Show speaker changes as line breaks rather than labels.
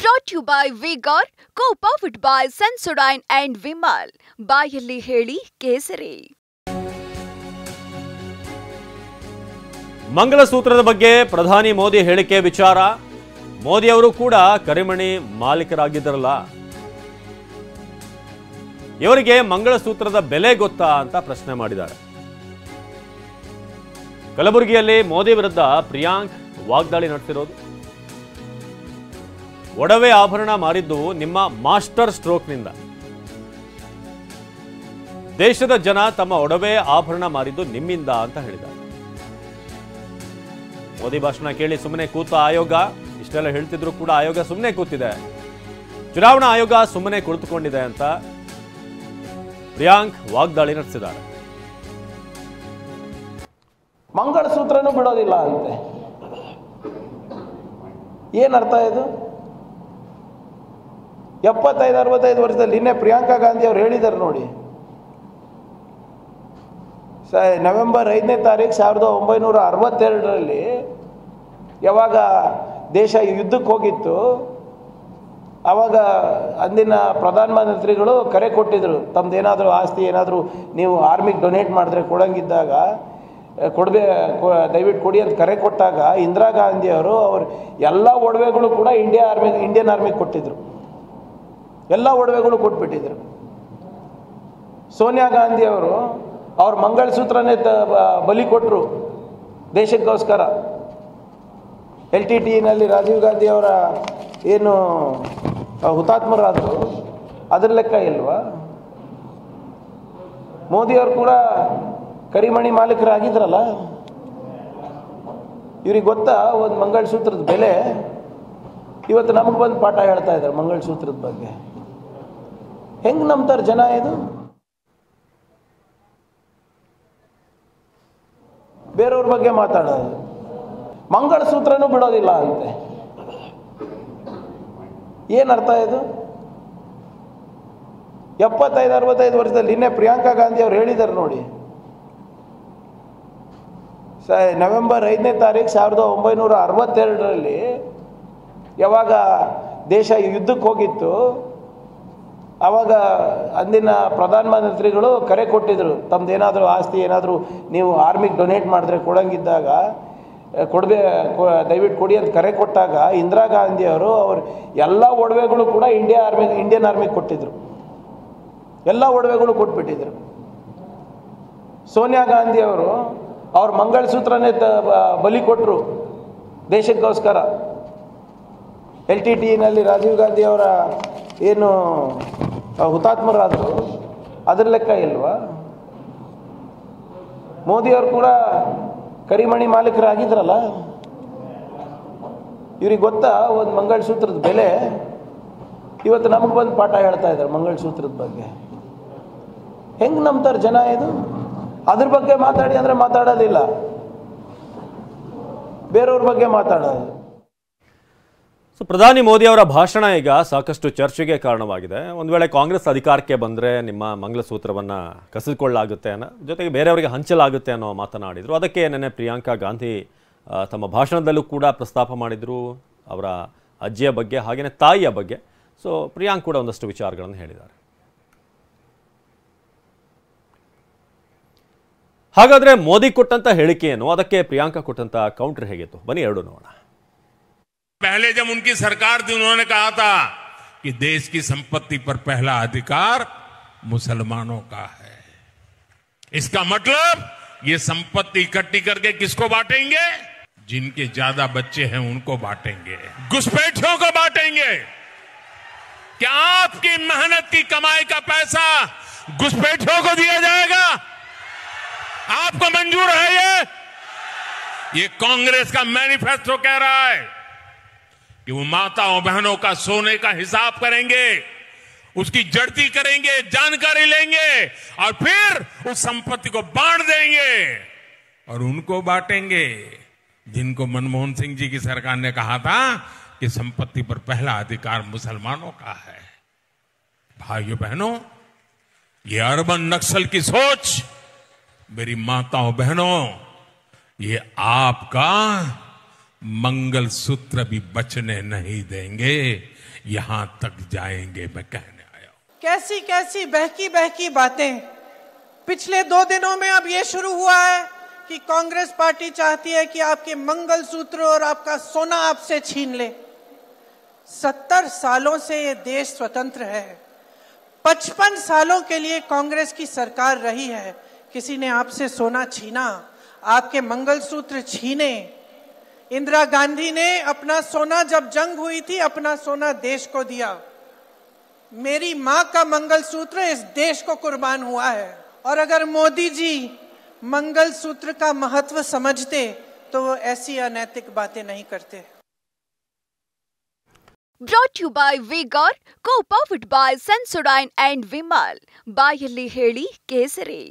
Brought to you by Vigor, co-powered by Sensodyne and Vimal. ಬಾಯಲ್ಲಿ ಹೇಳಿ ಕೇಸರಿ.
ಮಂಗಳಸೂತ್ರದ ಬಗ್ಗೆ ಪ್ರಧಾನಿ ಮೋದಿ ಹೇಳಿಕೆ ವಿಚಾರ. ಮೋದಿ ಅವರು ಕೂಡ ಕರಿಮಣಿ ಮಾಲೀಕರಾಗಿದ್ದರಲ್ಲ, ಇವರಿಗೆ ಮಂಗಳಸೂತ್ರದ ಬೆಲೆ ಗೊತ್ತಾ ಅಂತ ಪ್ರಶ್ನೆ ಮಾಡಿದ್ದಾರೆ. ಕಲಬುರಗಿಯಲ್ಲಿ ಮೋದಿ ವಿರುದ್ಧ ಪ್ರಿಯಾಂಕ್ ವಾಗ್ದಾಳಿ ನಡೆಸಿರೋದು. ಒಡವೆ ಆಭರಣ ಮಾರಿದ್ದು ನಿಮ್ಮ ಮಾಸ್ಟರ್ ಸ್ಟ್ರೋಕ್ನಿಂದ. ದೇಶದ ಜನ ತಮ್ಮ ಒಡವೆ ಆಭರಣ ಮಾರಿದ್ದು ನಿಮ್ಮಿಂದ ಅಂತ ಹೇಳಿದ್ದಾರೆ. ಮೋದಿ ಭಾಷಣ ಕೇಳಿ ಸುಮ್ಮನೆ ಕೂತ ಆಯೋಗ, ಇಷ್ಟೆಲ್ಲ ಹೇಳ್ತಿದ್ರು ಕೂಡ ಆಯೋಗ ಸುಮ್ಮನೆ ಕೂತಿದೆ, ಚುನಾವಣಾ ಆಯೋಗ ಸುಮ್ಮನೆ ಕುಳಿತುಕೊಂಡಿದೆ ಅಂತ ಪ್ರಿಯಾಂಕ್ ವಾಗ್ದಾಳಿ ನಡೆಸಿದ್ದಾರೆ.
ಮಂಗಳಸೂತ್ರನೂ ಬಿಡೋದಿಲ್ಲ ಅಂತೆ. ಏನರ್ಥ ಇದು? 75-65 ವರ್ಷದಲ್ಲಿ ಇನ್ನೇ ಪ್ರಿಯಾಂಕಾ ಗಾಂಧಿ ಅವರು ಹೇಳಿದ್ದಾರೆ ನೋಡಿ, ನವೆಂಬರ್ 5ನೇ ತಾರೀಕು 1962ರಲ್ಲಿ ಯಾವಾಗ ದೇಶ ಯುದ್ಧಕ್ಕೆ ಹೋಗಿತ್ತು, ಆವಾಗ ಅಂದಿನ ಪ್ರಧಾನಮಂತ್ರಿಗಳು ಕರೆ ಕೊಟ್ಟಿದ್ರು, ತಮ್ಮದೇನಾದರೂ ಆಸ್ತಿ ಏನಾದರೂ ನೀವು ಆರ್ಮಿಗೆ ಡೊನೇಟ್ ಮಾಡಿದ್ರೆ ಕೊಡಂಗಿದ್ದಾಗ ದಯವಿಟ್ಟು ಕೊಡಿ ಅಂತ ಕರೆ ಕೊಟ್ಟಾಗ ಇಂದಿರಾ ಗಾಂಧಿಯವರು ಅವರು ಎಲ್ಲ ಒಡವೆಗಳು ಕೂಡ ಇಂಡಿಯನ್ ಆರ್ಮಿಗೆ ಕೊಟ್ಟಿದ್ರು, ಎಲ್ಲ ಒಡವೆಗಳು ಕೊಟ್ಬಿಟ್ಟಿದ್ರು. ಸೋನಿಯಾ ಗಾಂಧಿಯವರು ಅವ್ರ ಮಂಗಳಸೂತ್ರನೇ ಬಲಿ ಕೊಟ್ಟರು ದೇಶಕ್ಕೋಸ್ಕರ. LTTEನಲ್ಲಿ ರಾಜೀವ್ ಗಾಂಧಿ ಅವರ ಏನು ಹುತಾತ್ಮರಾದರು, ಅದರ ಲೆಕ್ಕ ಇಲ್ವಾ? ಮೋದಿಯವರು ಕೂಡ ಕರಿಮಣಿ ಮಾಲೀಕರಾಗಿದ್ರಲ್ಲ, ಇವ್ರಿಗೆ ಗೊತ್ತಾ ಒಂದು ಮಂಗಳಸೂತ್ರದ ಬೆಲೆ? ಇವತ್ತು ನಮಗೆ ಬಂದು ಪಾಠ ಹೇಳ್ತಾ ಇದ್ದಾರೆ ಮಂಗಳಸೂತ್ರದ ಬಗ್ಗೆ. ಹೆಂಗೆ ನಂಬ್ತಾರೆ ಜನ? ಇದು ಬೇರೆಯವ್ರ ಬಗ್ಗೆ ಮಾತಾಡೋದು. ಮಂಗಳಸೂತ್ರನೂ ಬಿಡೋದಿಲ್ಲ ಅಂತೆ. ಏನರ್ಥ ಇದು? 75-65 ವರ್ಷದಲ್ಲಿ ಇನ್ನೇ ಪ್ರಿಯಾಂಕಾ ಗಾಂಧಿ ಅವರು ಹೇಳಿದ್ದಾರೆ ನೋಡಿ, ನವೆಂಬರ್ 5ನೇ ತಾರೀಕು 1962ರಲ್ಲಿ ಯಾವಾಗ ದೇಶ ಯುದ್ಧಕ್ಕೆ ಹೋಗಿತ್ತು, ಆವಾಗ ಅಂದಿನ ಪ್ರಧಾನಮಂತ್ರಿಗಳು ಕರೆ ಕೊಟ್ಟಿದ್ರು, ತಮ್ಮದೇನಾದರೂ ಆಸ್ತಿ ಏನಾದರೂ ನೀವು ಆರ್ಮಿಗೆ ಡೊನೇಟ್ ಮಾಡಿದ್ರೆ ಕೊಡಂಗಿದ್ದಾಗ ದಯವಿಟ್ಟು ಕೊಡಿ ಅಂತ ಕರೆ ಕೊಟ್ಟಾಗ ಇಂದಿರಾ ಗಾಂಧಿಯವರು ಅವರು ಎಲ್ಲ ಒಡವೆಗಳು ಕೂಡ ಇಂಡಿಯನ್ ಆರ್ಮಿಗೆ ಕೊಟ್ಟಿದ್ರು, ಎಲ್ಲ ಒಡವೆಗಳು ಕೊಟ್ಬಿಟ್ಟಿದ್ರು. ಸೋನಿಯಾ ಗಾಂಧಿಯವರು ಅವ್ರ ಮಂಗಳಸೂತ್ರನೇ ಬಲಿ ಕೊಟ್ಟರು ದೇಶಕ್ಕೋಸ್ಕರ. LTTEನಲ್ಲಿ ರಾಜೀವ್ ಗಾಂಧಿ ಅವರ ಏನು ಹುತಾತ್ಮರಾದರು, ಅದರ ಲೆಕ್ಕ ಇಲ್ವಾ? ಮೋದಿಯವರು ಕೂಡ ಕರಿಮಣಿ ಮಾಲೀಕರಾಗಿದ್ರಲ್ಲ, ಇವ್ರಿಗೆ ಗೊತ್ತಾ ಒಂದು ಮಂಗಳಸೂತ್ರದ ಬೆಲೆ? ಇವತ್ತು ನಮಗೆ ಬಂದು ಪಾಠ ಹೇಳ್ತಾ ಇದ್ದಾರೆ ಮಂಗಳಸೂತ್ರದ ಬಗ್ಗೆ. ಹೆಂಗೆ ನಂಬ್ತಾರೆ ಜನ? ಇದು ಅದ್ರ ಬಗ್ಗೆ ಮಾತಾಡಿ ಅಂದರೆ ಮಾತಾಡೋದಿಲ್ಲ, ಬೇರೆಯವ್ರ ಬಗ್ಗೆ ಮಾತಾಡೋದು.
ಸೊ ಪ್ರಧಾನಿ ಮೋದಿ ಅವರ ಭಾಷಣ ಈಗ ಸಾಕಷ್ಟು ಚರ್ಚೆಗೆ ಕಾರಣವಾಗಿದೆ. ಒಂದು ವೇಳೆ ಕಾಂಗ್ರೆಸ್ ಅಧಿಕಾರಕ್ಕೆ ಬಂದರೆ ನಿಮ್ಮ ಮಂಗಳಸೂತ್ರವನ್ನು ಕಸಿದುಕೊಳ್ಳಲಾಗುತ್ತೆ ಅನ್ನೋ ಜೊತೆಗೆ ಬೇರೆಯವರಿಗೆ ಹಂಚಲಾಗುತ್ತೆ ಅನ್ನೋ ಮಾತನಾಡಿದರು. ಅದಕ್ಕೆ ನೆನ್ನೆ ಪ್ರಿಯಾಂಕಾ ಗಾಂಧಿ ತಮ್ಮ ಭಾಷಣದಲ್ಲೂ ಕೂಡ ಪ್ರಸ್ತಾಪ ಮಾಡಿದರು, ಅವರ ಅಜ್ಜಿಯ ಬಗ್ಗೆ ಹಾಗೆಯೇ ತಾಯಿಯ ಬಗ್ಗೆ. ಸೊ ಪ್ರಿಯಾಂಕ್ ಕೂಡ ಒಂದಷ್ಟು ವಿಚಾರಗಳನ್ನು ಹೇಳಿದ್ದಾರೆ. ಹಾಗಾದರೆ ಮೋದಿ ಕೊಟ್ಟಂತ ಹೇಳಿಕೆಯನ್ನು ಅದಕ್ಕೆ ಪ್ರಿಯಾಂಕಾ ಕೊಟ್ಟಂತ ಕೌಂಟರ್ ಹೇಗಿತ್ತು? ಬನ್ನಿ ಎರಡು ನೋಡೋಣ.
पहले जब उनकी सरकार थी, उन्होंने कहा था कि देश की संपत्ति पर पहला अधिकार मुसलमानों का है. इसका मतलब ये संपत्ति इकट्ठी करके किसको बांटेंगे? जिनके ज्यादा बच्चे हैं उनको बांटेंगे, घुसपैठियों को बांटेंगे. क्या आपकी मेहनत की कमाई का पैसा घुसपैठियों को दिया जाएगा? आपको मंजूर है? ये कांग्रेस का मैनिफेस्टो कह रहा है कि वो माताओं बहनों का सोने का हिसाब करेंगे, उसकी जड़ती करेंगे, जानकारी लेंगे और फिर उस संपत्ति को बांट देंगे और उनको बांटेंगे जिनको मनमोहन सिंह जी की सरकार ने कहा था कि संपत्ति पर पहला अधिकार मुसलमानों का है. भाइयों बहनों, ये अर्बन नक्सल की सोच, मेरी माताओं बहनों, ये आपका मंगलसूत्र भी बचने नहीं देंगे. यहां तक जाएंगे, मैं कहने आया हूं।
कैसी कैसी बहकी बहकी बातें। पिछले 2 दिनों में अब ये शुरू हुआ है कि कांग्रेस पार्टी चाहती है कि आपके मंगलसूत्र और आपका सोना आपसे छीन ले। 70 सालों से ये देश स्वतंत्र है। 55 सालों के लिए कांग्रेस की सरकार रही है। किसी ने आपसे सोना छीना, आपके मंगलसूत्र छीने। इंदिरा गांधी ने अपना सोना, जब जंग हुई थी, अपना सोना देश को दिया। मेरी मां का मंगलसूत्र इस देश को कुर्बान हुआ है। और अगर मोदी जी मंगलसूत्र का महत्व समझते तो वो ऐसी अनैतिक बातें नहीं करते।
Brought to you by Vigor, co-powered by Sensodyne and Vimal. ಬಾಯಲ್ಲಿ ಹೇಳಿ ಕೇಸರಿ.